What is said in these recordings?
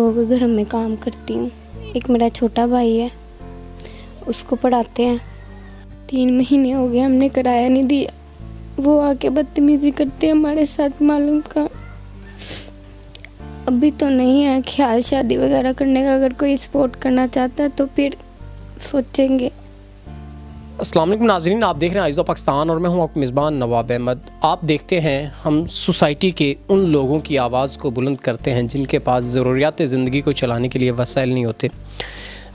लोगों के घर में काम करती हूँ। एक मेरा छोटा भाई है, उसको पढ़ाते हैं। 3 महीने हो गए हमने किराया नहीं दिया। वो आके बदतमीज़ी करते हैं हमारे साथ, मालूम का। अभी तो नहीं है ख्याल शादी वगैरह करने का। अगर कोई सपोर्ट करना चाहता है तो फिर सोचेंगे। अस्सलाम वालेकुम नाज़रीन, आप देख रहे हैं आइज़ ऑफ पाकिस्तान और मैं हूं आपका मेज़बान नवाब अहमद। आप देखते हैं हम सोसाइटी के उन लोगों की आवाज़ को बुलंद करते हैं जिनके पास ज़रूरियात ज़िंदगी को चलाने के लिए वसाइल नहीं होते।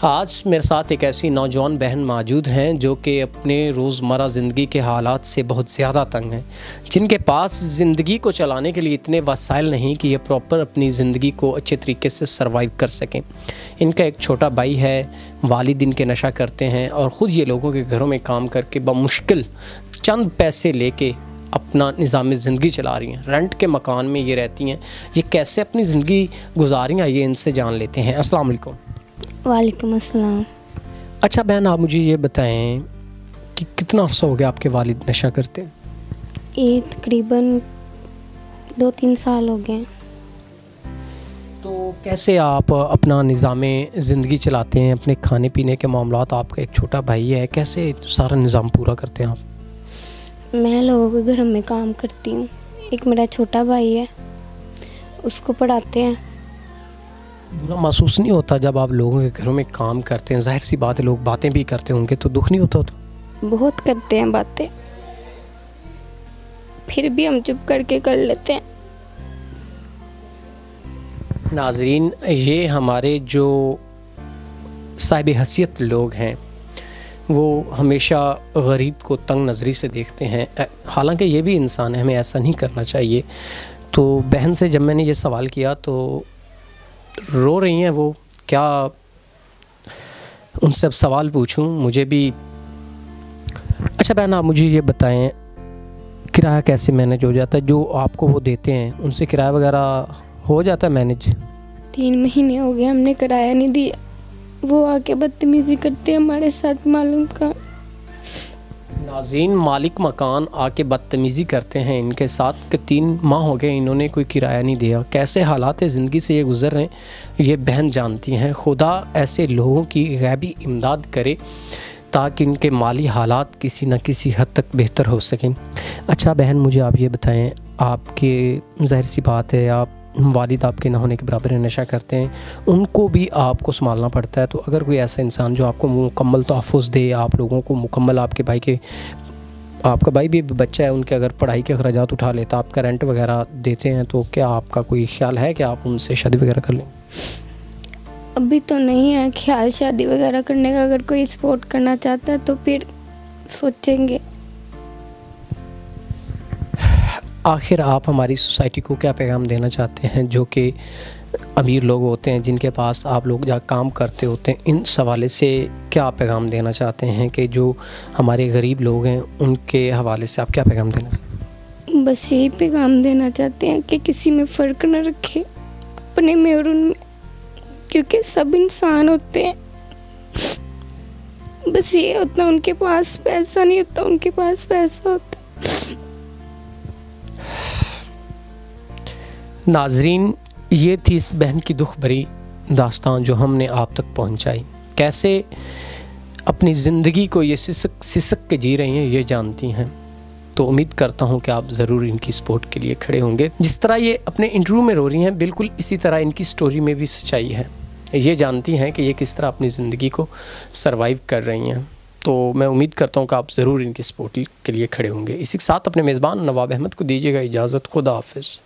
आज मेरे साथ एक ऐसी नौजवान बहन मौजूद हैं जो कि अपने रोज़मर्रा ज़िंदगी के हालात से बहुत ज़्यादा तंग हैं, जिनके पास ज़िंदगी को चलाने के लिए इतने वसाइल नहीं कि ये प्रॉपर अपनी ज़िंदगी को अच्छे तरीके से सर्वाइव कर सकें। इनका एक छोटा भाई है, वालिद इनके नशा करते हैं और ख़ुद ये लोगों के घरों में काम करके बमुश्किल चंद पैसे लेके अपना निज़ाम ज़िंदगी चला रही हैं। रेंट के मकान में ये रहती हैं। ये कैसे अपनी ज़िंदगी गुजारी हैं ये इनसे जान लेते हैं। अस्सलाम वालेकुम। वालेकुम अस्सलाम। अच्छा बहन, आप मुझे ये बताएं कि कितना अर्सा हो गया आपके वालिद नशा करते हैं? ये तकरीबन 2-3 साल हो गए हैं। तो कैसे आप अपना निज़ाम ज़िंदगी चलाते हैं? अपने खाने पीने के मामलात, आपका एक छोटा भाई है, कैसे सारा निज़ाम पूरा करते हैं आप? मैं लोगों के घर में काम करती हूँ। एक मेरा छोटा भाई है, उसको पढ़ाते हैं। बुरा महसूस नहीं होता जब आप लोगों के घरों में काम करते हैं? ज़ाहिर सी बात है, लोग बातें भी करते होंगे तो दुख नहीं होता? तो बहुत करते हैं बातें, फिर भी हम चुप करके कर लेते हैं। नाज़रीन, ये हमारे जो साहिब हैसियत लोग हैं वो हमेशा गरीब को तंग नज़री से देखते हैं। हालांकि ये भी इंसान है, हमें ऐसा नहीं करना चाहिए। तो बहन से जब मैंने ये सवाल किया तो रो रही हैं वो। क्या उनसे अब सवाल पूछूं? मुझे भी। अच्छा बहन, आप मुझे ये बताएं किराया कैसे मैनेज हो जाता है? जो आपको वो देते हैं उनसे किराया वगैरह हो जाता है मैनेज? 3 महीने हो गए हमने किराया नहीं दिया। वो आके बदतमीज़ी करते हैं हमारे साथ, मालूम का। नाज़रीन, मालिक मकान आके बदतमीज़ी करते हैं इनके साथ कि 3 माह हो गए इन्होंने कोई किराया नहीं दिया। कैसे हालात ज़िंदगी से ये गुज़र रहे हैं ये बहन जानती हैं। खुदा ऐसे लोगों की गैबी इमदाद करे ताकि इनके माली हालात किसी न किसी हद तक बेहतर हो सकें। अच्छा बहन, मुझे आप ये बताएं, आपके ज़ाहिर सी बात है आप वालिद आपके ना होने के बराबर नशा करते हैं, उनको भी आपको संभालना पड़ता है। तो अगर कोई ऐसा इंसान जो आपको मुकम्मल तहफ़्फ़ुज़ दे, आप लोगों को मुकम्मल, आपके भाई के, आपका भाई भी बच्चा है, उनके अगर पढ़ाई के अखराजात उठा लेता, आपका रेंट वगैरह देते हैं, तो क्या आपका कोई ख्याल है कि आप उनसे शादी वगैरह कर लें? अभी तो नहीं है ख्याल शादी वगैरह करने का। अगर कोई सपोर्ट करना चाहता है तो फिर सोचेंगे। आखिर आप हमारी सोसाइटी को क्या पैगाम देना चाहते हैं जो कि अमीर लोग होते हैं, जिनके पास आप लोग जहाँ काम करते होते हैं, इन हवाले से क्या पैगाम देना चाहते हैं कि जो हमारे गरीब लोग हैं उनके हवाले से आप क्या पैगाम देना? बस यही पैगाम देना चाहते हैं कि किसी में फ़र्क न रखे, अपने में और उनमें, क्योंकि सब इंसान होते हैं। बस ये होता, उनके पास पैसा नहीं होता, उनके पास पैसा होता। नाज़रीन, ये थी इस बहन की दुख भरी दास्तान जो हमने आप तक पहुंचाई। कैसे अपनी ज़िंदगी को ये सिसक के जी रही हैं ये जानती हैं। तो उम्मीद करता हूं कि आप ज़रूर इनकी सपोर्ट के लिए खड़े होंगे। जिस तरह ये अपने इंटरव्यू में रो रही हैं, बिल्कुल इसी तरह इनकी स्टोरी में भी सच्चाई है। ये जानती हैं कि ये किस तरह अपनी ज़िंदगी को सर्वाइव कर रही हैं। तो मैं उम्मीद करता हूं कि आप ज़रूर इनकी सपोर्ट के लिए खड़े होंगे। इसी के साथ अपने मेज़बान नवाब अहमद को दीजिएगा इजाज़त। खुदा हाफ़िज़।